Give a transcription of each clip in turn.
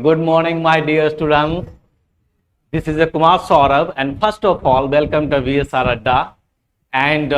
Good morning, my dear students. This is Kumar Saurabh, and first of all, welcome to VSR Adda. And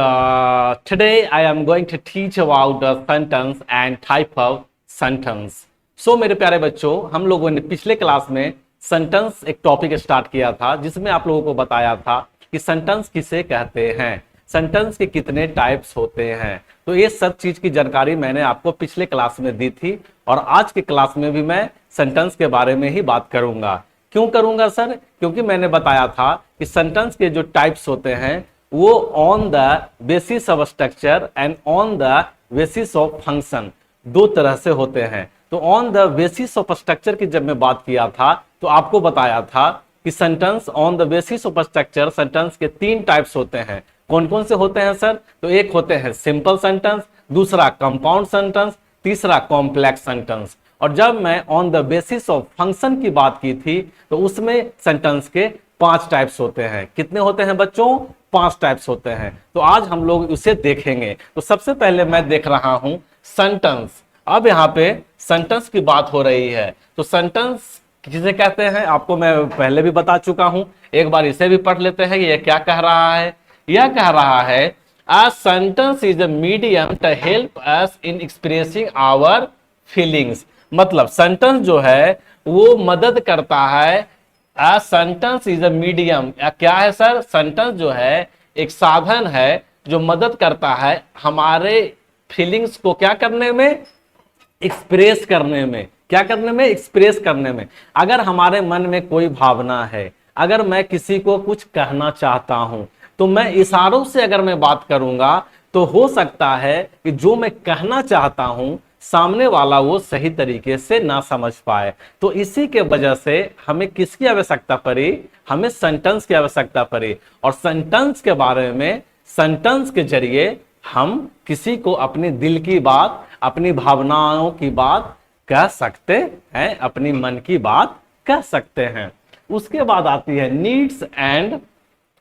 today I am going to teach about the sentence and type of sentence. So मेरे प्यारे बच्चों, हम लोगों ने पिछले class में sentence एक topic start किया था, जिसमें आप लोगों को बताया था कि सेंटेंस किसे कहते हैं, सेंटेंस के कितने टाइप्स होते हैं। तो ये सब चीज की जानकारी मैंने आपको पिछले क्लास में दी थी, और आज के क्लास में भी मैं सेंटेंस के बारे में ही बात करूंगा। क्यों करूंगा सर? क्योंकि मैंने बताया था कि सेंटेंस के जो टाइप्स होते हैं वो on the basis of structure and on the basis of function दो तरह से होते हैं। तो on the basis of structure की जब मैं बात किया था तो आपको बताया था कि sentence on the basis of structure sentence के तीन टाइप्स होते हैं। कौन कौन से होते हैं सर? तो एक होते हैं सिंपल सेंटेंस, दूसरा कंपाउंड सेंटेंस, तीसरा कॉम्प्लेक्स सेंटेंस। और जब मैं on the basis of function की बात की थी तो उसमें सेंटेंस के 5 टाइप्स होते हैं। कितने होते हैं बच्चों? 5 टाइप्स होते हैं। तो आज हम लोग उसे देखेंगे। तो सबसे पहले मैं देख रहा हूं सेंटेंस। अब यहाँ पे सेंटेंस की बात हो रही है, तो सेंटेंस किसे कहते हैं आपको मैं पहले भी बता चुका हूं। एक बार इसे भी पढ़ लेते हैं कि यह क्या कह रहा है। यह कह रहा है a sentence is a medium to help us in expressing our feelings। मतलब सेंटेंस जो है वो मदद करता है। a sentence is a medium, क्या है सर? सेंटेंस जो है एक साधन है जो मदद करता है हमारे फीलिंग्स को क्या करने में, एक्सप्रेस करने में। क्या करने में? एक्सप्रेस करने में। अगर हमारे मन में कोई भावना है, अगर मैं किसी को कुछ कहना चाहता हूं, तो मैं इशारों से अगर मैं बात करूंगा तो हो सकता है कि जो मैं कहना चाहता हूं सामने वाला वो सही तरीके से ना समझ पाए। तो इसी के वजह से हमें किसकी आवश्यकता पड़ी? हमें सेंटेंस की आवश्यकता पड़ी। और सेंटेंस के बारे में, सेंटेंस के जरिए हम किसी को अपने दिल की बात, अपनी भावनाओं की बात कह सकते हैं, अपनी मन की बात कह सकते हैं। उसके बाद आती है needs and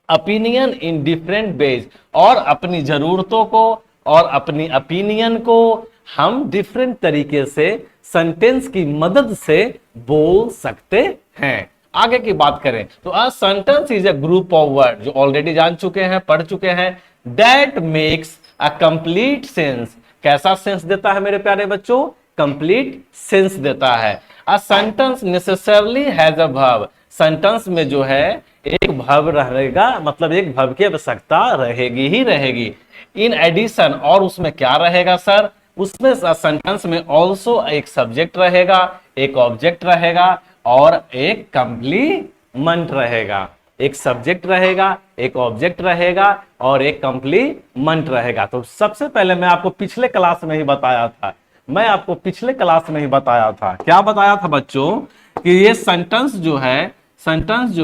opinion in different ways. और अपनी जरूरतों को और अपनी ओपिनियन को हम डिफरेंट तरीके से सेंटेंस की मदद से बोल सकते हैं। आगे की बात करें तो a sentence is a group of word, जो ऑलरेडी जान चुके हैं, पढ़ चुके हैं, that makes a complete sense. कैसा सेंस देता है मेरे प्यारे बच्चों? कंप्लीट सेंस देता है। A sentence necessarily has a verb. Sentence में जो है एक वर्ब रहेगा, मतलब एक वर्ब की आवश्यकता रहेगी ही रहेगी। इन एडिशन, और उसमें क्या रहेगा सर? उसमें सेंटेंस में ऑल्सो एक सब्जेक्ट रहेगा, एक ऑब्जेक्ट रहेगा और एक कंप्लीमेंट रहेगा। एक सब्जेक्ट रहेगा, एक ऑब्जेक्ट रहेगा और एक कंप्लीमेंट रहेगा। तो सबसे पहले मैं आपको पिछले क्लास में ही बताया था, क्या बताया था बच्चों? कि ये सेंटेंस जो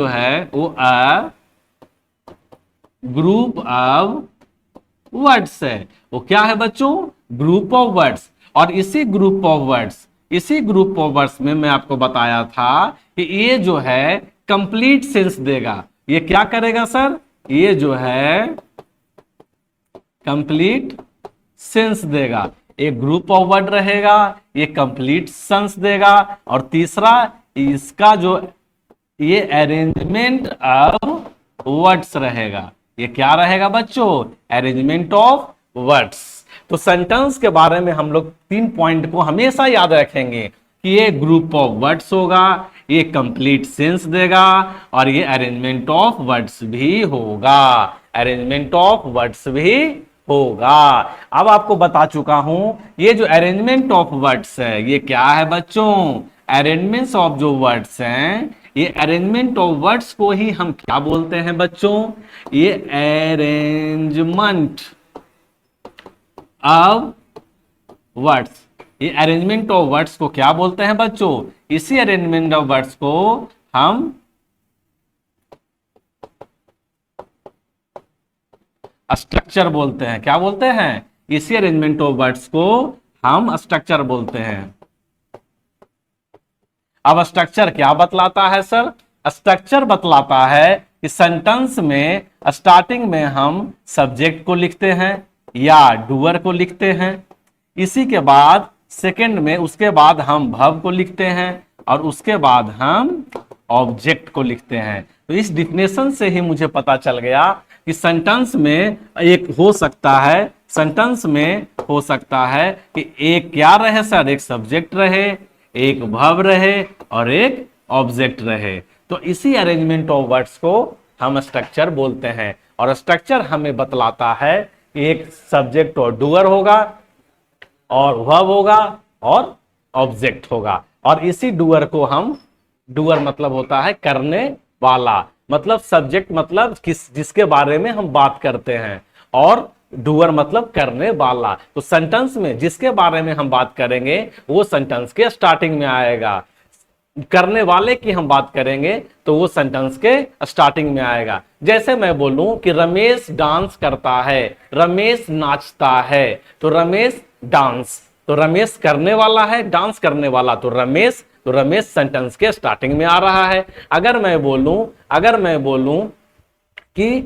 है वो अ ग्रुप ऑफ वर्ड्स है। वो क्या है बच्चों? Group of words. और इसी ग्रुप ऑफ वर्ड्स में मैं आपको बताया था कि ये जो है कंप्लीट सेंस देगा। ये क्या करेगा सर? ये जो है कंप्लीट सेंस देगा। एक ग्रुप ऑफ वर्ड रहेगा, ये कंप्लीट सेंस देगा। और तीसरा, इसका जो ये अरेंजमेंट ऑफ वर्ड्स रहेगा। ये क्या रहेगा बच्चों? Arrangement of words. तो सेंटेंस के बारे में हम लोग 3 पॉइंट को हमेशा याद रखेंगे कि ये ग्रुप ऑफ वर्ड्स होगा, ये कंप्लीट सेंस देगा और ये अरेंजमेंट ऑफ वर्ड्स भी होगा। अब आपको बता चुका हूं, ये जो अरेंजमेंट ऑफ वर्ड्स है ये क्या है बच्चों? अरेंजमेंट्स ऑफ जो वर्ड्स हैं, ये अरेंजमेंट ऑफ वर्ड्स को ही हम क्या बोलते हैं बच्चों? ये अरेंजमेंट ऑफ वर्ड्स। ये अरेंजमेंट ऑफ वर्ड्स को क्या बोलते हैं बच्चों? इसी अरेंजमेंट ऑफ वर्ड्स को हम स्ट्रक्चर बोलते हैं। क्या बोलते हैं? इसी अरेंजमेंट ऑफ वर्ड्स को हम स्ट्रक्चर बोलते हैं। अब स्ट्रक्चर क्या बतलाता है सर? स्ट्रक्चर बतलाता है कि सेंटेंस में स्टार्टिंग में हम सब्जेक्ट को लिखते हैं या डूअर को लिखते हैं। इसी के बाद सेकंड में उसके बाद हम वर्ब को लिखते हैं और उसके बाद हम ऑब्जेक्ट को लिखते हैं। तो इस डिफिनेशन से ही मुझे पता चल गया कि सेंटेंस में एक हो सकता है, सेंटेंस में हो सकता है कि एक क्या रहे सर, एक सब्जेक्ट रहे, एक वर्ब रहे और एक ऑब्जेक्ट रहे। तो इसी अरेंजमेंट ऑफ वर्ड्स को हम स्ट्रक्चर बोलते हैं। और स्ट्रक्चर हमें बतलाता है कि एक सब्जेक्ट और डूअर होगा और वर्ब होगा और ऑब्जेक्ट होगा। और इसी डूअर को हम, डूअर मतलब होता है करने वाला, मतलब सब्जेक्ट मतलब जिसके बारे में हम बात करते हैं, और डूअर मतलब करने वाला। तो सेंटेंस में जिसके बारे में हम बात करेंगे वो सेंटेंस के स्टार्टिंग में आएगा, करने वाले की हम बात करेंगे तो वो सेंटेंस के स्टार्टिंग में आएगा। जैसे मैं बोलूं कि रमेश डांस करता है, रमेश नाचता है, तो रमेश डांस, तो रमेश करने वाला है, डांस करने वाला, तो रमेश सेंटेंस के स्टार्टिंग में आ रहा है। अगर मैं बोलूं कि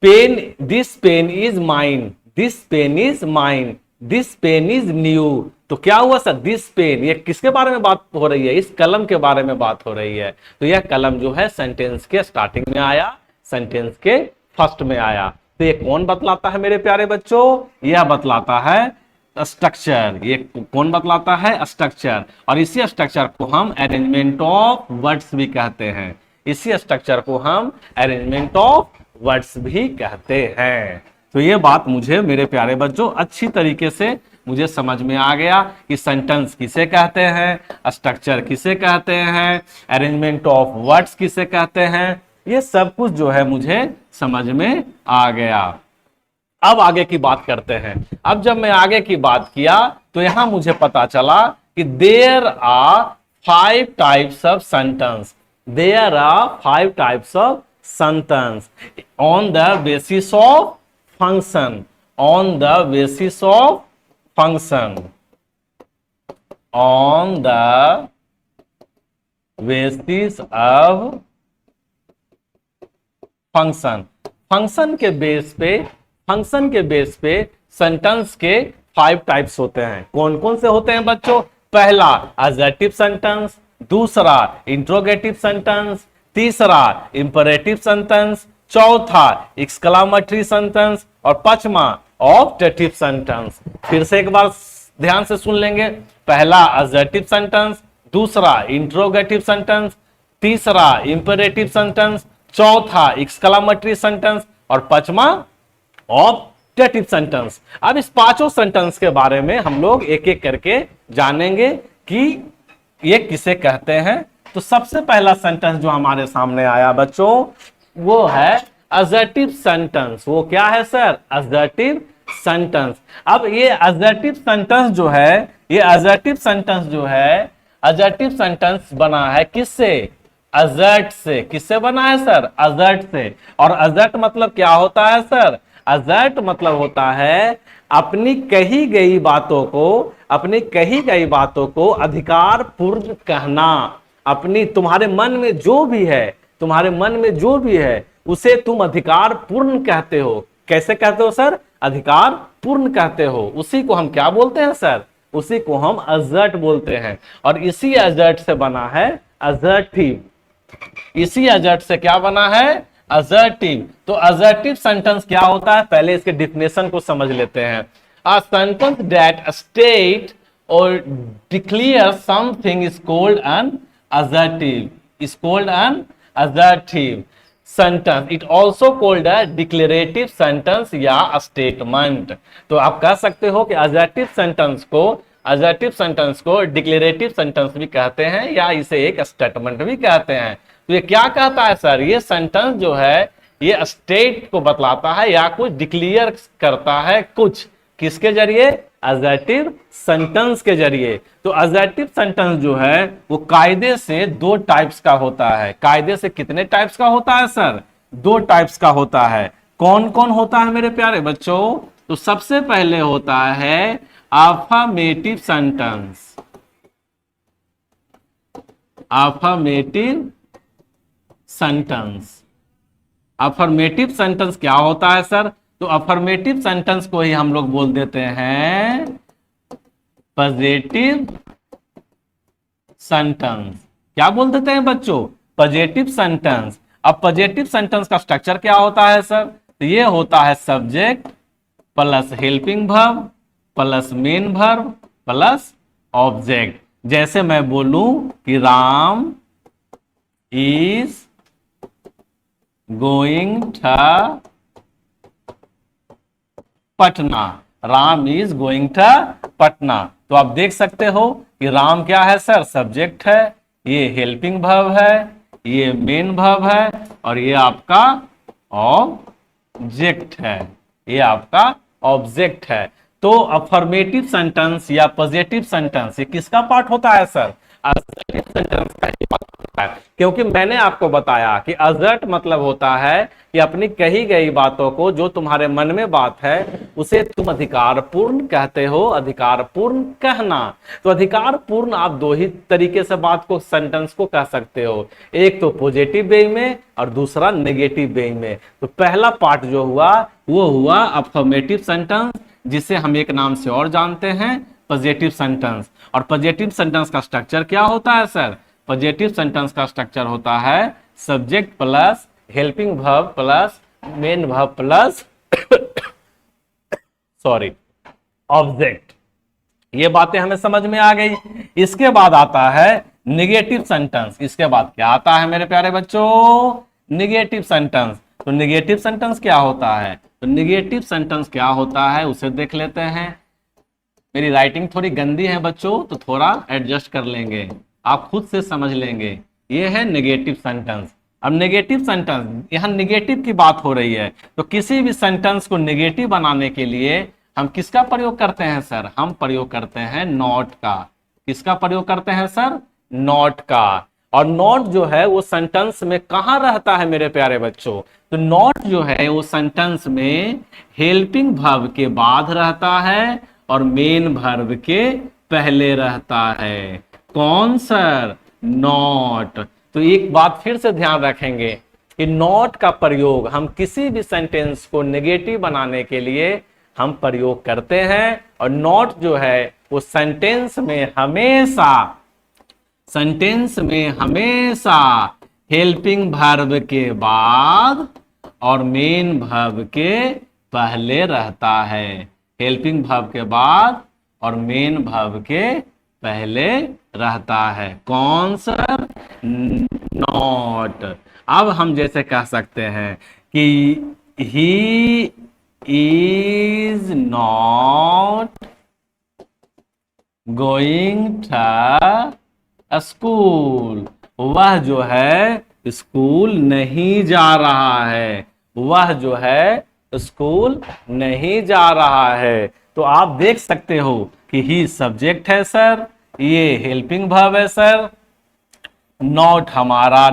pen, this pen is mine, this pen is mine, this pen is new, तो क्या हुआ सर, दिस पेन, ये किसके बारे में बात हो रही है, इस कलम के बारे में बात हो रही है। तो यह कलम जो है सेंटेंस के स्टार्टिंग में आया, सेंटेंस के फर्स्ट में आया। तो ये कौन बतलाता है मेरे प्यारे बच्चों, यह बतलाता है स्ट्रक्चर। ये कौन बतलाता है, स्ट्रक्चर। और इसी स्ट्रक्चर को हम अरेंजमेंट ऑफ वर्ड्स भी कहते हैं, इसी स्ट्रक्चर को हम अरेंजमेंट ऑफ वर्ड्स भी कहते हैं। तो ये बात मुझे मेरे प्यारे बच्चों अच्छी तरीके से मुझे समझ में आ गया कि सेंटेंस किसे कहते हैं, स्ट्रक्चर किसे कहते हैं, अरेंजमेंट ऑफ वर्ड्स किसे कहते हैं, ये सब कुछ जो है मुझे समझ में आ गया। अब आगे की बात करते हैं। अब जब मैं आगे की बात किया तो यहां मुझे पता चला कि there are 5 types of sentence, there are 5 types of sentence on the basis of function, on the basis of function, on the basis of function, function के बेस पे, फंक्शन के बेस पे सेंटेंस के 5 टाइप्स होते हैं। कौन कौन से होते हैं बच्चों, पहला एडजेक्टिव सेंटेंस, दूसरा इंट्रोगेटिव सेंटेंस, तीसरा इंपरेटिव सेंटेंस, चौथा एक्सक्लामेटरी सेंटेंस और पांचवा ऑब्जेक्टिव सेंटेंस। फिर से एक बार ध्यान से सुन लेंगे, पहला एडजेक्टिव सेंटेंस, दूसरा इंट्रोगेटिव सेंटेंस, तीसरा इंपरेटिव सेंटेंस, चौथा एक्सक्लामेटरी सेंटेंस और पांचवा ऑब्जेक्टिव सेंटेंस। अब इस पांचों सेंटेंस के बारे में हम लोग एक एक करके जानेंगे कि ये किसे कहते हैं। तो सबसे पहला सेंटेंस जो हमारे सामने आया बच्चों वो है एडजेक्टिव सेंटेंस। वो क्या है सर, एडजेक्टिव सेंटेंस। अब ये एडजेक्टिव सेंटेंस जो है, ये एडजेक्टिव सेंटेंस जो है, एडजेक्टिव सेंटेंस बना है किससे, एडजेक्ट से। किससे बना है सर, एडजेक्ट से। और एडजेक्ट मतलब क्या होता है सर, एडजेक्ट मतलब होता है अपनी कही गई बातों को, अपनी कही गई बातों को अधिकार पूर्ण कहना। अपनी, तुम्हारे मन में जो भी है, तुम्हारे मन में जो भी है उसे तुम अधिकार पूर्ण कहते हो। कैसे कहते हो सर, अधिकार पूर्ण कहते हो। उसी को हम क्या बोलते हैं सर, उसी को हम एडजेक्ट बोलते हैं। और इसी एडजेक्ट से बना है एडजेक्टिव, इसी एडजेक्ट से क्या बना है, एडजेक्टिव। तो एडजेक्टिव सेंटेंस क्या होता है, पहले इसके डिफिनेशन को समझ लेते हैं। अ सेंटेंस दैट स्टेट और declare something is called an adjective, is called an adjective sentence. It also called a declarative sentence या statement। तो आप कह सकते हो कि adjective sentence को, adjective sentence को declarative sentence भी कहते हैं या इसे एक statement भी कहते हैं। तो ये क्या कहता है सर, ये sentence जो है ये state को बतलाता है या कुछ डिक्लेयर करता है कुछ, किसके जरिए, एडजेक्टिव सेंटेंस के जरिए। तो एडजेक्टिव सेंटेंस जो है वो कायदे से 2 टाइप्स का होता है। कायदे से कितने टाइप्स का होता है सर, 2 टाइप्स का होता है। कौन कौन होता है मेरे प्यारे बच्चों, तो सबसे पहले होता है affirmative sentence. Affirmative sentence, affirmative sentence क्या होता है सर, तो अफर्मेटिव सेंटेंस को ही हम लोग बोल देते हैं पॉजिटिव सेंटेंस। क्या बोल देते हैं बच्चों? Positive sentence. अब पॉजिटिव सेंटेंस का स्ट्रक्चर क्या होता है सर? तो ये होता है subject plus helping verb plus main verb plus object. जैसे मैं बोलूं कि Ram is going to Patna, Ram is going to Patna. तो आप देख सकते हो कि राम क्या है सर? सब्जेक्ट है, ये हेल्पिंग वर्ब है, ये मेन वर्ब है, और ये आपका ऑब्जेक्ट है, ये आपका ऑब्जेक्ट है। तो अफर्मेटिव सेंटेंस या पॉजिटिव सेंटेंस ये किसका पार्ट होता है सर? असर्टिव सेंटेंस का ही पार्ट होता है। क्योंकि मैंने आपको बताया कि असर्ट मतलब होता है कि अपनी कही गई बातों को, जो तुम्हारे मन में बात है उसे तुम अधिकारपूर्ण कहते हो, अधिकारपूर्ण कहना। तो अधिकारपूर्ण आप दो ही तरीके से बात को, सेंटेंस को कह सकते हो, एक तो पॉजिटिव वे में और दूसरा नेगेटिव वे में। तो पहला पार्ट जो हुआ वो हुआ अफर्मेटिव सेंटेंस, जिसे हम एक नाम से और जानते हैं पॉजिटिव सेंटेंस। और पॉजिटिव सेंटेंस का स्ट्रक्चर क्या होता है सर? पॉजिटिव सेंटेंस का स्ट्रक्चर होता है subject plus helping verb plus main verb plus sorry object. ये बातें हमें समझ में आ गई। इसके बाद आता है निगेटिव सेंटेंस। इसके बाद क्या आता है मेरे प्यारे बच्चों? Negative sentence. तो निगेटिव सेंटेंस क्या होता है? तो निगेटिव सेंटेंस क्या होता है उसे देख लेते हैं। मेरी राइटिंग थोड़ी गंदी है बच्चों, तो थोड़ा एडजस्ट कर लेंगे, आप खुद से समझ लेंगे। ये है नेगेटिव सेंटेंस। अब नेगेटिव सेंटेंस, यहां नेगेटिव की बात हो रही है, तो किसी भी सेंटेंस को नेगेटिव बनाने के लिए हम किसका प्रयोग करते हैं सर? हम प्रयोग करते हैं नॉट का। किसका प्रयोग करते हैं सर? नॉट का। और नॉट जो है वो सेंटेंस में कहां रहता है मेरे प्यारे बच्चों? तो नॉट जो है वो सेंटेंस में हेल्पिंग वर्ब के बाद रहता है और मेन वर्ब के पहले रहता है। कौन सर? नॉट। तो एक बात फिर से ध्यान रखेंगे कि नॉट का प्रयोग हम किसी भी सेंटेंस को नेगेटिव बनाने के लिए हम प्रयोग करते हैं। और नॉट जो है वो सेंटेंस में हमेशा हेल्पिंग वर्ब के बाद और मेन वर्ब के पहले रहता है। हेल्पिंग वर्ब के बाद और मेन वर्ब के पहले रहता है। कौन सर? नॉट। अब हम जैसे कह सकते हैं कि he is not going to school. वह जो है स्कूल नहीं जा रहा है, वह जो है स्कूल नहीं जा रहा है। तो आप देख सकते हो कि ही सब्जेक्ट है सर, ये हेल्पिंग वर्ब है सर, नॉट हमारा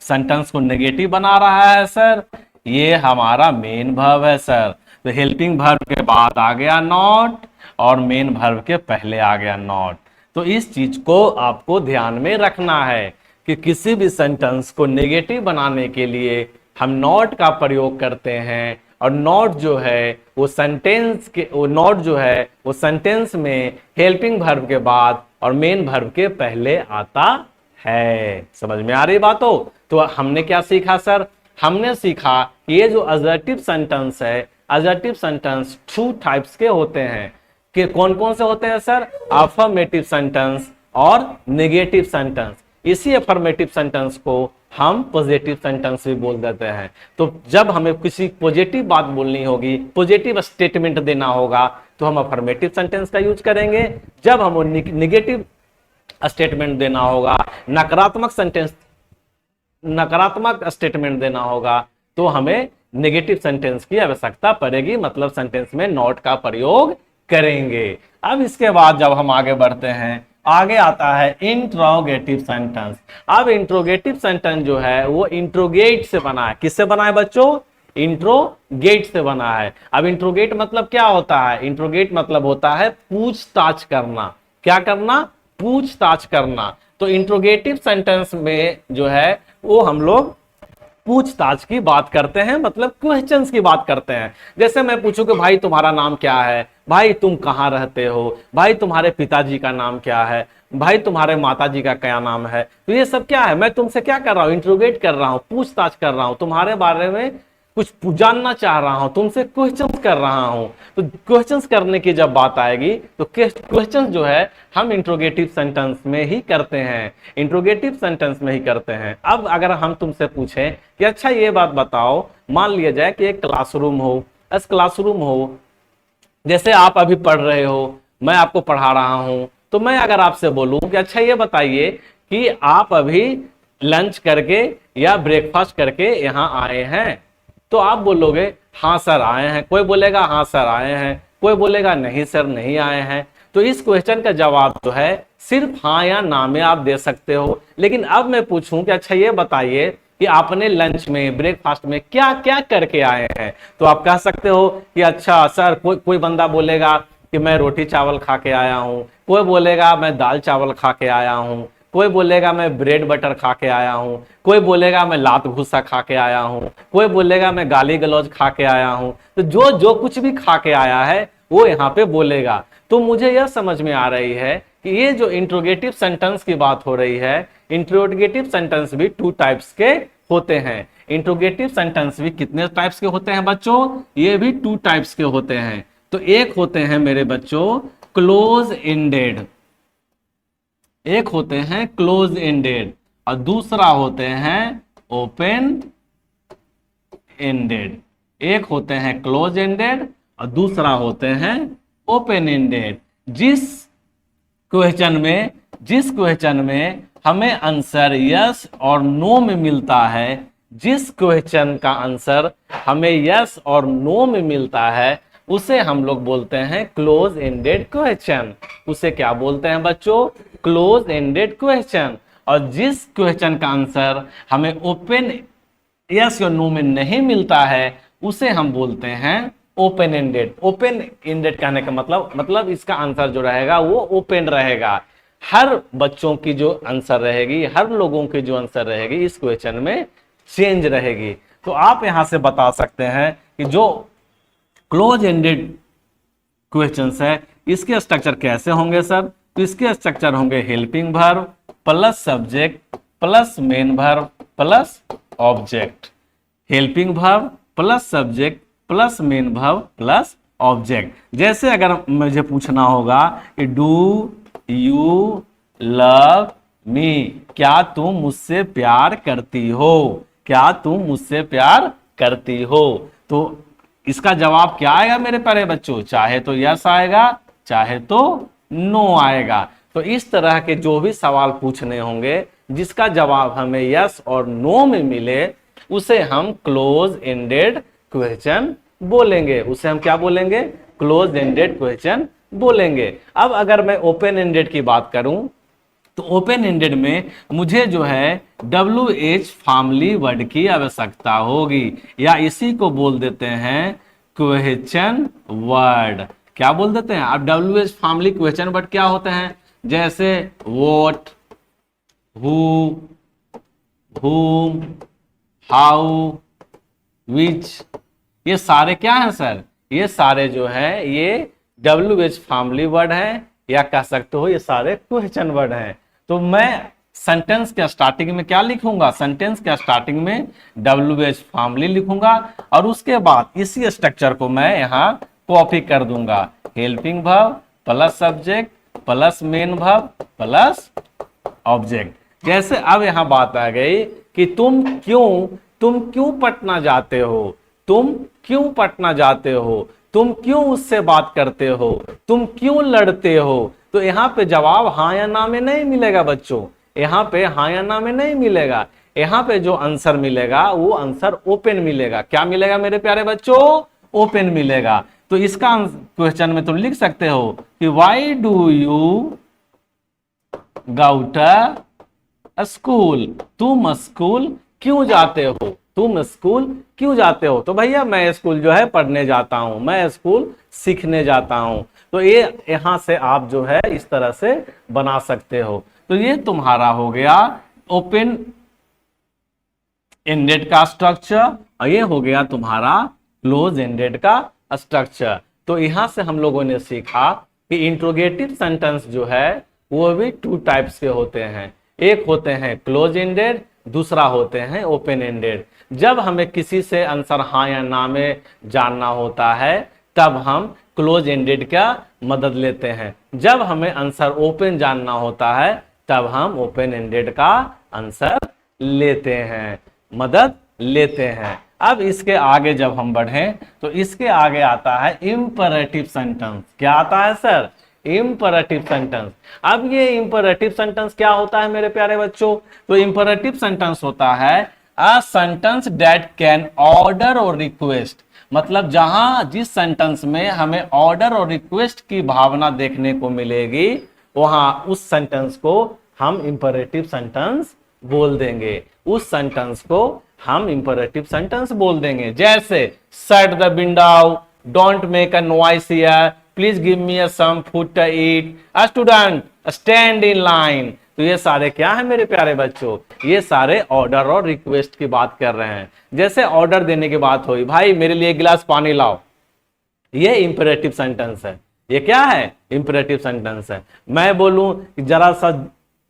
सेंटेंस को नेगेटिव बना रहा है सर, ये हमारा मेन वर्ब है सर। तो हेल्पिंग वर्ब के बाद आ गया नॉट और मेन वर्ब के पहले आ गया नॉट। तो इस चीज को आपको ध्यान में रखना है कि किसी भी सेंटेंस को नेगेटिव बनाने के लिए हम नॉट का प्रयोग करते हैं। और नॉट जो है वो सेंटेंस में हेल्पिंग वर्ब के बाद और मेन वर्ब के पहले आता है। समझ में आ रही बातों? तो हमने क्या सीखा सर? हमने सीखा कि ये जो असर्टिव सेंटेंस है, असर्टिव सेंटेंस 2 टाइप्स के होते हैं। कि कौन कौन से होते हैं सर? अफर्मेटिव सेंटेंस और नेगेटिव सेंटेंस। इसी अफर्मेटिव सेंटेंस को हम पॉजिटिव सेंटेंस भी बोल देते हैं। तो जब हमें किसी पॉजिटिव बात बोलनी होगी, पॉजिटिव स्टेटमेंट देना होगा, तो हम अफर्मेटिव सेंटेंस का यूज करेंगे। जब हम निगेटिव स्टेटमेंट देना होगा, नकारात्मक स्टेटमेंट देना होगा, तो हमें नेगेटिव सेंटेंस की आवश्यकता पड़ेगी, मतलब सेंटेंस में नॉट का प्रयोग करेंगे। अब इसके बाद जब हम आगे बढ़ते हैं, आगे आता है इंट्रोगेटिव सेंटेंस। अब इंट्रोगेटिव सेंटेंस जो है वो इंट्रोगेट से बना है। किससे बना है बच्चों? इंट्रोगेट से बना है। अब इंट्रोगेट मतलब क्या होता है? इंट्रोगेट मतलब होता है पूछताछ करना। क्या करना? पूछताछ करना। तो इंट्रोगेटिव सेंटेंस में जो है वो हम लोग पूछताछ की बात करते हैं, मतलब क्वेश्चंस की बात करते हैं। जैसे मैं पूछूं कि भाई तुम्हारा नाम क्या है, भाई तुम कहाँ रहते हो, भाई तुम्हारे पिताजी का नाम क्या है, भाई तुम्हारे माता जी का क्या नाम है। तो ये सब क्या है, मैं तुमसे क्या कर रहा हूँ, इंट्रोगेट कर रहा हूँ, पूछताछ कर रहा हूँ, तुम्हारे बारे में कुछ जानना चाह रहा हूं, तुमसे क्वेश्चंस कर रहा हूं। तो क्वेश्चंस करने की जब बात आएगी तो क्वेश्चंस जो है हम इंट्रोगेटिव सेंटेंस में ही करते हैं, इंट्रोगेटिव सेंटेंस में ही करते हैं। अब अगर हम तुमसे पूछें कि अच्छा ये बात बताओ, मान लिया जाए कि एक क्लासरूम हो, इस क्लासरूम हो, जैसे आप अभी पढ़ रहे हो, मैं आपको पढ़ा रहा हूं, तो मैं अगर आपसे बोलूं कि अच्छा ये बताइए कि आप अभी लंच करके या ब्रेकफास्ट करके यहां आए हैं, तो आप बोलोगे हाँ सर आए हैं, कोई बोलेगा हाँ सर आए हैं, कोई बोलेगा नहीं सर नहीं आए हैं। तो इस क्वेश्चन का जवाब जो है सिर्फ हाँ या ना में आप दे सकते हो। लेकिन अब मैं पूछूं कि अच्छा ये बताइए कि आपने लंच में ब्रेकफास्ट में क्या क्या करके आए हैं, तो आप कह सकते हो कि अच्छा सर, कोई बंदा बोलेगा कि मैं रोटी चावल खा के आया हूं, कोई बोलेगा मैं दाल चावल खा के आया हूं, कोई बोलेगा मैं ब्रेड बटर खा के आया हूं, कोई बोलेगा मैं लात भूसा खा के आया हूं, कोई बोलेगा मैं गाली गलौज खा के आया हूं। तो जो जो कुछ भी खा के आया है वो यहाँ पे बोलेगा। तो मुझे यह समझ में आ रही है कि ये जो इंट्रोगेटिव सेंटेंस की बात हो रही है, इंट्रोगेटिव सेंटेंस भी टू टाइप्स के होते हैं। इंट्रोगेटिव सेंटेंस भी कितने टाइप्स के होते हैं बच्चों, ये भी टू टाइप्स के होते हैं। तो एक होते हैं मेरे बच्चों क्लोज एंडेड, एक होते हैं क्लोज एंडेड और दूसरा होते हैं ओपन एंडेड। एक होते हैं क्लोज एंडेड और दूसरा होते हैं ओपन एंडेड। जिस क्वेश्चन में हमें आंसर यस और नो में मिलता है, जिस क्वेश्चन का आंसर हमें यस और नो में मिलता है, उसे हम लोग बोलते हैं क्लोज एंडेड क्वेश्चन। उसे क्या बोलते हैं बच्चों, क्लोज एंडेड क्वेश्चन। और जिस क्वेश्चन का आंसर हमें ओपन यस या नो में नहीं मिलता है, उसे हम बोलते हैं ओपन एंडेड। ओपन एंडेड कहने का मतलब इसका आंसर जो रहेगा वो ओपन रहेगा। हर बच्चों की जो आंसर रहेगी, हर लोगों की जो आंसर रहेगी इस क्वेश्चन में चेंज रहेगी। तो आप यहां से बता सकते हैं कि जो क्लोज एंडेड क्वेश्चंस है इसके स्ट्रक्चर कैसे होंगे सर। तो इसके स्ट्रक्चर होंगे helping verb plus subject plus main verb plus object. Helping verb plus subject plus main verb plus object. जैसे अगर मुझे पूछना होगा कि डू यू लव मी, क्या तुम मुझसे प्यार करती हो, क्या तुम मुझसे प्यार करती हो, तो इसका जवाब क्या आएगा मेरे प्यारे बच्चों, चाहे तो यस आएगा चाहे तो नो आएगा। तो इस तरह के जो भी सवाल पूछने होंगे जिसका जवाब हमें यस और नो में मिले, उसे हम क्लोज एंडेड क्वेश्चन बोलेंगे। उसे हम क्या बोलेंगे, क्लोज एंडेड क्वेश्चन बोलेंगे। अब अगर मैं ओपन एंडेड की बात करूं तो ओपन एंडेड में मुझे जो है WH फैमिली वर्ड की आवश्यकता होगी, या इसी को बोल देते हैं क्वेश्चन वर्ड। क्या बोल देते हैं अब, WH फैमिली क्वेश्चन वर्ड क्या होते हैं, जैसे व्हाट, हु, whom, हाउ, विच, ये सारे क्या हैं सर, ये सारे जो है ये WH फैमिली वर्ड है, या कह सकते हो ये सारे क्वेश्चन वर्ड हैं। तो मैं सेंटेंस के स्टार्टिंग में क्या लिखूंगा, सेंटेंस के स्टार्टिंग में WH फैमिली लिखूंगा और उसके बाद इसी स्ट्रक्चर को मैं यहाँ कॉपी कर दूंगा, helping verb plus subject plus main verb plus object. जैसे अब यहां बात आ गई कि तुम क्यों पटना जाते हो, तुम क्यों पटना जाते हो, तुम क्यों उससे बात करते हो, तुम क्यों लड़ते हो। तो यहाँ पे जवाब हाँ या ना में नहीं मिलेगा बच्चों, यहाँ पे हाँ या ना में नहीं मिलेगा। यहाँ पे जो आंसर मिलेगा वो आंसर ओपन मिलेगा। क्या मिलेगा मेरे प्यारे बच्चों, ओपन मिलेगा। तो इसका क्वेश्चन में तुम लिख सकते हो कि why do you go to school, तुम स्कूल क्यों जाते हो, तुम स्कूल क्यों जाते हो। तो भैया मैं स्कूल जो है पढ़ने जाता हूं, मैं स्कूल सीखने जाता हूं। तो ये यहां से आप जो है इस तरह से बना सकते हो। तो ये तुम्हारा हो गया ओपन एंडेड का स्ट्रक्चर और ये हो गया तुम्हारा क्लोज एंडेड का स्ट्रक्चर। तो यहां से हम लोगों ने सीखा कि इंट्रोगेटिव सेंटेंस जो है वो भी टू टाइप्स के होते हैं। एक होते हैं क्लोज एंडेड, दूसरा होते हैं ओपन एंडेड। जब हमें किसी से आंसर हाँ या ना में जानना होता है तब हम क्लोज एंडेड का मदद लेते हैं। जब हमें आंसर ओपन जानना होता है तब हम ओपन एंडेड का आंसर लेते हैं, मदद लेते हैं। अब इसके आगे जब हम बढ़ें तो इसके आगे आता है इंपरेटिव सेंटेंस। क्या आता है सर? Imperative sentence. अब ये इंपरेटिव सेंटेंस क्या होता है मेरे प्यारे बच्चों? तो इंपरेटिव सेंटेंस होता है अ सेंटेंस दैट कैन ऑर्डर और रिक्वेस्ट। मतलब जहां जिस सेंटेंस में हमें ऑर्डर और रिक्वेस्ट की भावना देखने को मिलेगी वहां उस सेंटेंस को हम इंपरेटिव सेंटेंस बोल देंगे। उस सेंटेंस को हम इंपरेटिव सेंटेंस बोल देंगे। जैसे shut the window, don't make a noise here, please give me some food to eat, a student stand in line. तो ये सारे क्या है मेरे प्यारे बच्चों? ये सारे ऑर्डर और रिक्वेस्ट की बात कर रहे हैं। जैसे ऑर्डर देने की बात हुई, भाई मेरे लिए एक गिलास पानी लाओ, ये इंपरेटिव सेंटेंस है। ये क्या है? इंपरेटिव सेंटेंस है। मैं बोलूं कि जरा सा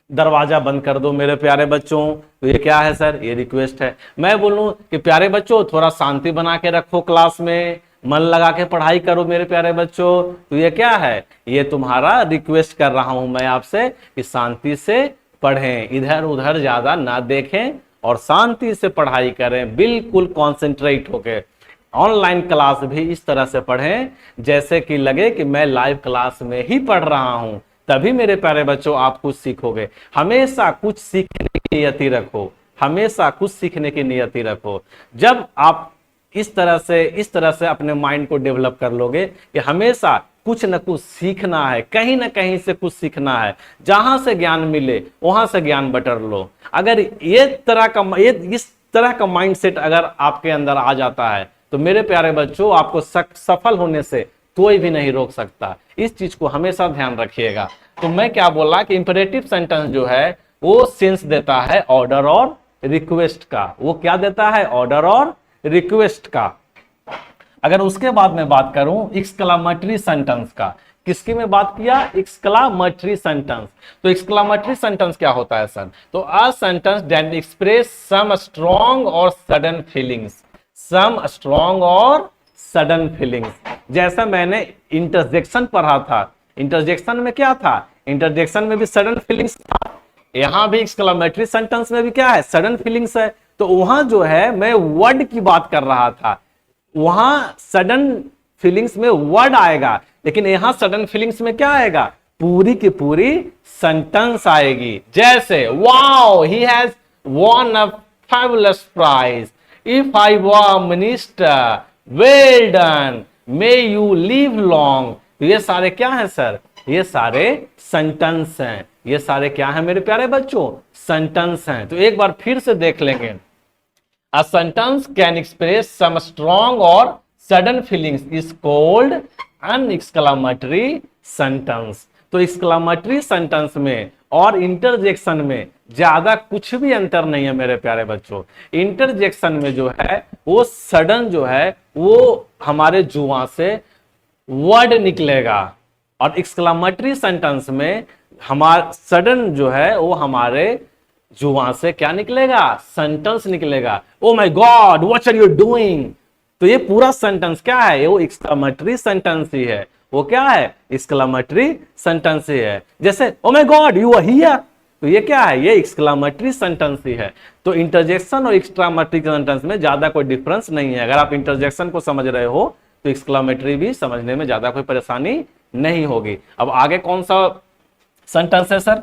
दरवाजा बंद कर दो मेरे प्यारे बच्चों, तो ये क्या है सर? ये रिक्वेस्ट है। मैं बोलूं कि प्यारे बच्चों थोड़ा शांति बना के रखो, क्लास में मन लगा के पढ़ाई करो मेरे प्यारे बच्चों, तो ये क्या है? ये तुम्हारा रिक्वेस्ट कर रहा हूं मैं आपसे कि शांति से पढ़ें, इधर उधर ज्यादा ना देखें और शांति से पढ़ाई करें, बिल्कुल कॉन्सेंट्रेट होके। ऑनलाइन क्लास भी इस तरह से पढ़ें जैसे कि लगे कि मैं लाइव क्लास में ही पढ़ रहा हूं, तभी मेरे प्यारे बच्चों आप कुछ सीखोगे। हमेशा कुछ सीखने की नियति रखो, हमेशा कुछ सीखने की नियति रखो। जब आप इस तरह से अपने माइंड को डेवलप कर लोगे कि हमेशा कुछ न कुछ सीखना है, कहीं ना कहीं से कुछ सीखना है, जहां से ज्ञान मिले वहां से ज्ञान बटोर लो। अगर इस तरह का माइंडसेट अगर आपके अंदर आ जाता है तो मेरे प्यारे बच्चों आपको सफल होने से कोई भी नहीं रोक सकता। इस चीज को हमेशा ध्यान रखिएगा। तो मैं क्या बोला कि इंपरेटिव सेंटेंस जो है वो सेंस देता है ऑर्डर और रिक्वेस्ट का। वो क्या देता है? ऑर्डर और रिक्वेस्ट का। अगर उसके बाद में बात करूं एक्सक्लामेटरी सेंटेंस का, किसकी में बात किया? Exclamatory sentence. तो एक्सक्लामेटरी सेंटेंस क्या होता है सर? तो a sentence that express some strong और सडन फीलिंग्स, सम स्ट्रॉन्ग और सडन फीलिंग्स। जैसा मैंने इंटरजेक्शन पढ़ा था, इंटरजेक्शन में क्या था? इंटरजेक्शन में भी सडन फीलिंग्स था, यहां भी एक्सक्लामेटरी सेंटेंस में भी क्या है? सडन फीलिंग्स है। तो वहां जो है मैं वर्ड की बात कर रहा था, वहां सडन फीलिंग्स में वर्ड आएगा, लेकिन यहां सडन फीलिंग्स में क्या आएगा? पूरी की पूरी सेंटेंस आएगी। जैसे wow he has won a fabulous prize, if I were minister, well done, may you live long. तो ये सारे क्या है सर? ये सारे सेंटेंस हैं। ये सारे क्या है मेरे प्यारे बच्चों? सेंटेंस हैं। तो एक बार फिर से देख लेंगे। A sentence can express some strong or sudden feelings is called an exclamatory sentence। तो exclamatory sentence में और इंटरजेक्शन में ज्यादा कुछ भी अंतर नहीं है मेरे प्यारे बच्चों। इंटरजेक्शन में जो है वो सडन जो है वो हमारे जुआ से वर्ड निकलेगा और एक्सक्लामेटरी सेंटेंस में हमारा सडन जो है वो हमारे जुबान से क्या निकलेगा? सेंटेंस निकलेगा। Oh my God what are you doing. तो ये पूरा सेंटेंस क्या है? वो एक्सक्लामेटरी सेंटेंस ही है। वो क्या है? एक्सक्लामेटरी सेंटेंस ही है। जैसे oh my God you are here, तो ये क्या है? ये एक्सक्लामेटरी सेंटेंस ही है। तो इंटरजेक्शन और एक्सक्लामेटरी सेंटेंस में ज्यादा कोई डिफरेंस नहीं है। अगर आप इंटरजेक्शन को समझ रहे हो तो एक्सक्लामेटरी भी समझने में ज्यादा कोई परेशानी नहीं होगी। अब आगे कौन सा सेंटेंस है सर?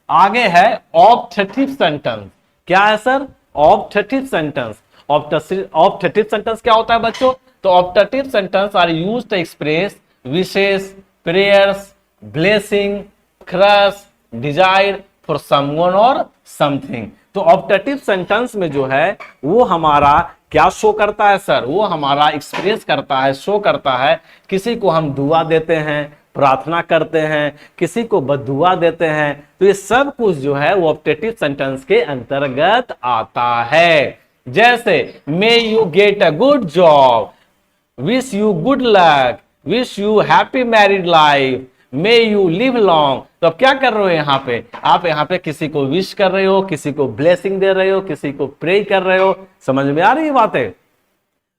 आगे है ऑब्जेक्टिव सेंटेंस। क्या है सर? Objective sentence. ऑब्जेक्टिव सेंटेंस क्या होता है बच्चों? तो objective sentence are used to express wishes, prayers, blessing, crush, desire for someone और समथिंग। तो ऑब्जेक्टिव सेंटेंस में जो है वो हमारा क्या शो करता है सर? वो हमारा एक्सप्रेस करता है, शो करता है। किसी को हम दुआ देते हैं, प्रार्थना करते हैं, किसी को बददुआ देते हैं, तो ये सब कुछ जो है वो ऑब्जेक्टिव सेंटेंस के अंतर्गत आता है। जैसे may you get a good job, wish you good luck, wish you happy married life, may you live long. तो अब क्या कर रहे हो यहाँ पे, आप यहाँ पे किसी को विश कर रहे हो, किसी को ब्लेसिंग दे रहे हो, किसी को प्रे कर रहे हो। समझ में आ रही है बातें?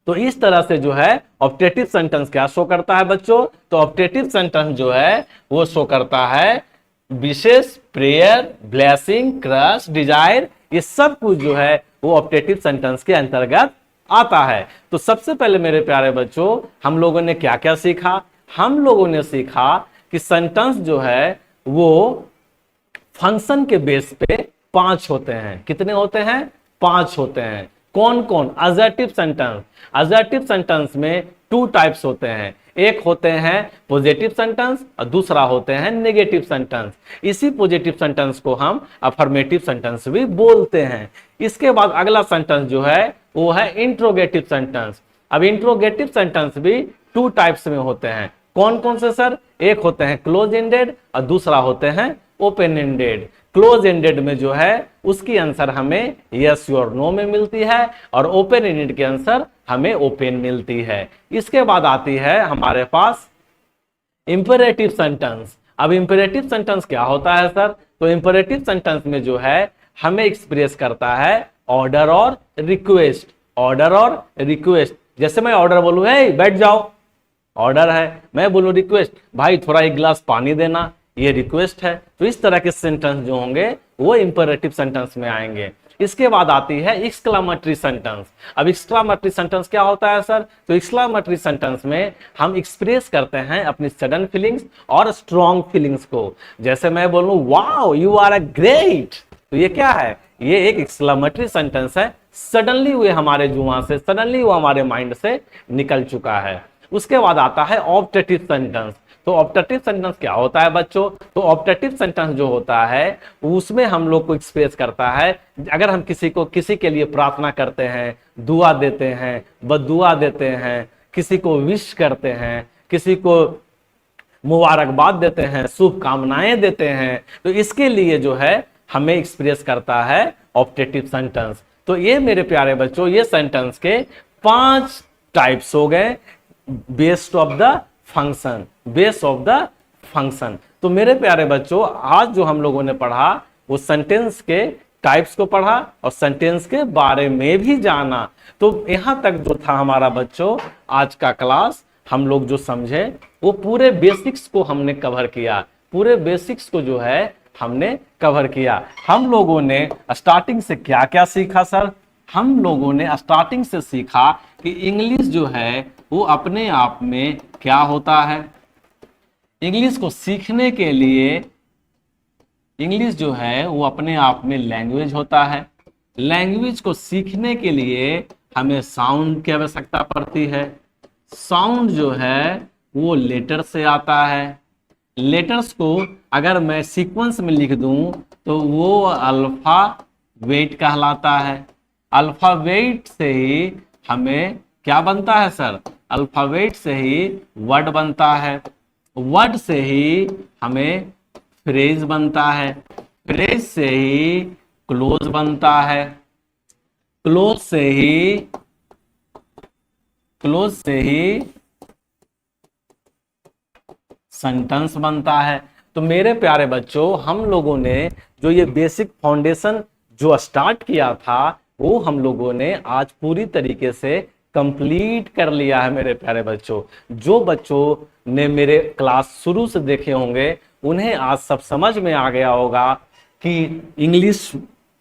तो इस तरह से जो है ऑप्टेटिव सेंटेंस क्या शो करता है बच्चों, तो ऑप्टेटिव सेंटेंस जो है वो शो करता है विशेष, प्रेयर, ब्लेसिंग, क्रश, डिजायर, ये सब कुछ जो है वो ऑप्टेटिव सेंटेंस के अंतर्गत आता है। तो सबसे पहले मेरे प्यारे बच्चों हम लोगों ने क्या क्या सीखा, हम लोगों ने सीखा कि सेंटेंस जो है वो फंक्शन के बेस पे 5 होते हैं। कितने होते हैं? 5 होते हैं। कौन कौन? Assertive sentence. अजर्टिव सेंटेंस में 2 टाइप्स होते हैं, एक होते हैं पॉजिटिव सेंटेंस और दूसरा होते हैं नेगेटिव सेंटेंस। इसी पॉजिटिव सेंटेंस को हम अफर्मेटिव सेंटेंस भी बोलते हैं। इसके बाद अगला सेंटेंस जो है वो है इंट्रोगेटिव सेंटेंस। अब इंट्रोगेटिव सेंटेंस भी 2 टाइप्स में होते हैं। कौन कौन से सर? एक होते हैं क्लोज एंडेड और दूसरा होते हैं ओपन एंडेड। क्लोज एंडेड में जो है उसकी आंसर हमें यस और नो में मिलती है और ओपन एंडेड के आंसर हमें ओपन मिलती है। इसके बाद आती है हमारे पास इंपेरेटिव सेंटेंस। अब इंपेरेटिव सेंटेंस क्या होता है सर? तो इंपेरेटिव सेंटेंस में जो है हमें एक्सप्रेस करता है ऑर्डर और रिक्वेस्ट। ऑर्डर और रिक्वेस्ट, जैसे मैं ऑर्डर बोलूं है बैठ जाओ, ऑर्डर है। मैं बोलूं रिक्वेस्ट, भाई थोड़ा एक गिलास पानी देना, ये रिक्वेस्ट है। तो इस तरह के सेंटेंस जो होंगे वो इंपेरेटिव सेंटेंस में आएंगे। इसके बाद आती है एक्सक्लामेटरी सेंटेंस। अब एक्सक्लामेटरी सेंटेंस क्या होता है सर? तो एक्सक्लामेटरी सेंटेंस में हम एक्सप्रेस करते हैं अपनी सडन फीलिंग्स और स्ट्रॉन्ग फीलिंग्स को। जैसे मैं बोलूं wow you are a great, तो ये क्या है? ये एक एक्सक्लामेटरी सेंटेंस है। सडनली वो हमारे जुबान से, सडनली वो हमारे माइंड से निकल चुका है। उसके बाद आता है ऑप्टेटिव सेंटेंस। तो ऑप्टेटिव सेंटेंस क्या होता है बच्चों? तो ऑप्टेटिव सेंटेंस जो होता है उसमें हम लोग को एक्सप्रेस करता है, अगर हम किसी के लिए प्रार्थना करते हैं, दुआ देते हैं, बद्दुआ देते हैं, किसी को विश करते हैं, किसी को मुबारकबाद देते हैं, शुभकामनाएं देते हैं, तो इसके लिए जो है हमें एक्सप्रेस करता है ऑप्टेटिव सेंटेंस। तो ये मेरे प्यारे बच्चों ये सेंटेंस के 5 टाइप्स हो गए based of the function, base of the function. तो मेरे प्यारे बच्चों आज जो हम लोगों ने पढ़ा वो सेंटेंस के टाइप्स को पढ़ा और सेंटेंस के बारे में भी जाना। तो यहां तक जो था हमारा बच्चों आज का क्लास, हम लोग जो समझे वो पूरे बेसिक्स को हमने कवर किया। पूरे बेसिक्स को जो है हमने कवर किया। हम लोगों ने स्टार्टिंग से क्या क्या सीखा सर? हम लोगों ने स्टार्टिंग से सीखा कि इंग्लिश जो है वो अपने आप में क्या होता है। इंग्लिश को सीखने के लिए इंग्लिश जो है वो अपने आप में लैंग्वेज होता है। लैंग्वेज को सीखने के लिए हमें साउंड की आवश्यकता पड़ती है। साउंड जो है वो लेटर से आता है। लेटर्स को अगर मैं सीक्वेंस में लिख दूं तो वो अल्फाबेट कहलाता है। अल्फाबेट से ही हमें क्या बनता है सर? अल्फाबेट से ही वर्ड बनता है। वर्ड से ही हमें फ्रेज बनता है। फ्रेज से ही क्लोज बनता है। क्लोज से ही सेंटेंस बनता है। तो मेरे प्यारे बच्चों हम लोगों ने जो ये बेसिक फाउंडेशन जो स्टार्ट किया था वो हम लोगों ने आज पूरी तरीके से कंप्लीट कर लिया है। मेरे प्यारे बच्चों जो बच्चों ने मेरे क्लास शुरू से देखे होंगे उन्हें आज सब समझ में आ गया होगा कि इंग्लिश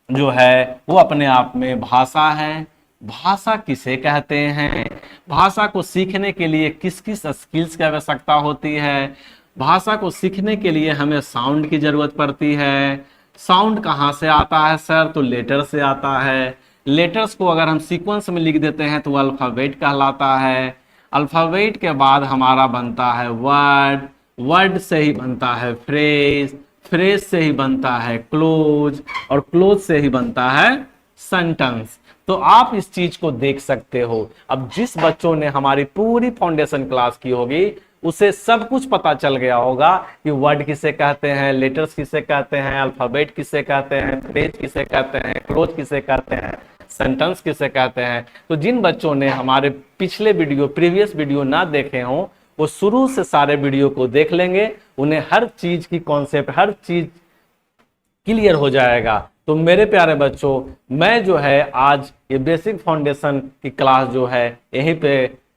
जो है वो अपने आप में भाषा है। भाषा किसे कहते हैं? भाषा को सीखने के लिए किस किस स्किल्स की आवश्यकता होती है? भाषा को सीखने के लिए हमें साउंड की जरूरत पड़ती है। साउंड कहाँ से आता है सर? तो लेटर से आता है। लेटर्स को अगर हम सीक्वेंस में लिख देते हैं तो अल्फाबेट कहलाता है। अल्फाबेट के बाद हमारा बनता है वर्ड। वर्ड से ही बनता है फ्रेज। फ्रेज से ही बनता है क्लोज और क्लोज से ही बनता है सेंटेंस। तो आप इस चीज को देख सकते हो। अब जिस बच्चों ने हमारी पूरी फाउंडेशन क्लास की होगी उसे सब कुछ पता चल गया होगा कि वर्ड किसे कहते हैं, लेटर्स किसे कहते हैं, अल्फाबेट किसे कहते हैं, फ्रेज किसे कहते हैं, क्लोज किसे कहते हैं, सेंटेंस किसे कहते हैं। तो जिन बच्चों ने हमारे पिछले वीडियो प्रीवियस वीडियो ना देखे हों वो शुरू से सारे वीडियो को देख लेंगे, उन्हें हर चीज की कॉन्सेप्ट, हर चीज क्लियर हो जाएगा। तो मेरे प्यारे बच्चों, मैं जो है आज ये बेसिक फाउंडेशन की क्लास जो है यहीं पे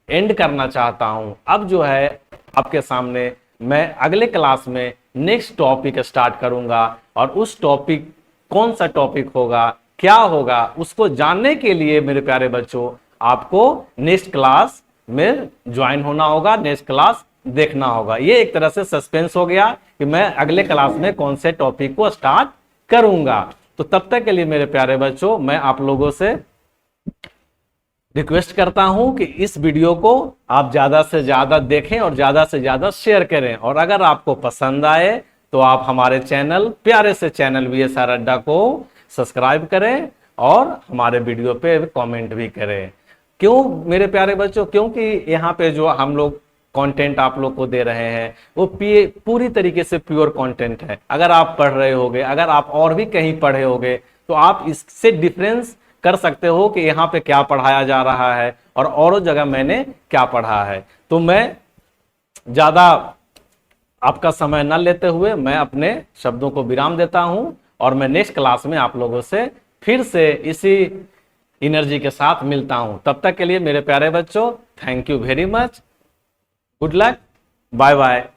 एंड करना चाहता हूं। अब जो है आपके सामने मैं अगले क्लास में नेक्स्ट टॉपिक स्टार्ट करूंगा, और उस टॉपिक कौन सा टॉपिक होगा, क्या होगा, उसको जानने के लिए मेरे प्यारे बच्चों आपको नेक्स्ट क्लास में ज्वाइन होना होगा, नेक्स्ट क्लास देखना होगा। ये एक तरह से सस्पेंस हो गया कि मैं अगले क्लास में कौन से टॉपिक को स्टार्ट करूंगा। तो तब तक के लिए मेरे प्यारे बच्चों, मैं आप लोगों से रिक्वेस्ट करता हूं कि इस वीडियो को आप ज्यादा से ज्यादा देखें और ज्यादा से ज्यादा शेयर करें, और अगर आपको पसंद आए तो आप हमारे चैनल, प्यारे से चैनल VSR अड्डा को सब्सक्राइब करें और हमारे वीडियो पे कमेंट भी करें। क्यों मेरे प्यारे बच्चों? क्योंकि यहाँ पे जो हम लोग कंटेंट आप लोग को दे रहे हैं वो पूरी तरीके से प्योर कंटेंट है। अगर आप पढ़ रहे होगे, अगर आप और भी कहीं पढ़े होगे, तो आप इससे डिफरेंस कर सकते हो कि यहाँ पे क्या पढ़ाया जा रहा है और औरों जगह मैंने क्या पढ़ा है। तो मैं ज्यादा आपका समय न लेते हुए मैं अपने शब्दों को विराम देता हूं, और मैं नेक्स्ट क्लास में आप लोगों से फिर से इसी एनर्जी के साथ मिलता हूं। तब तक के लिए मेरे प्यारे बच्चों, thank you very much, good luck, bye bye.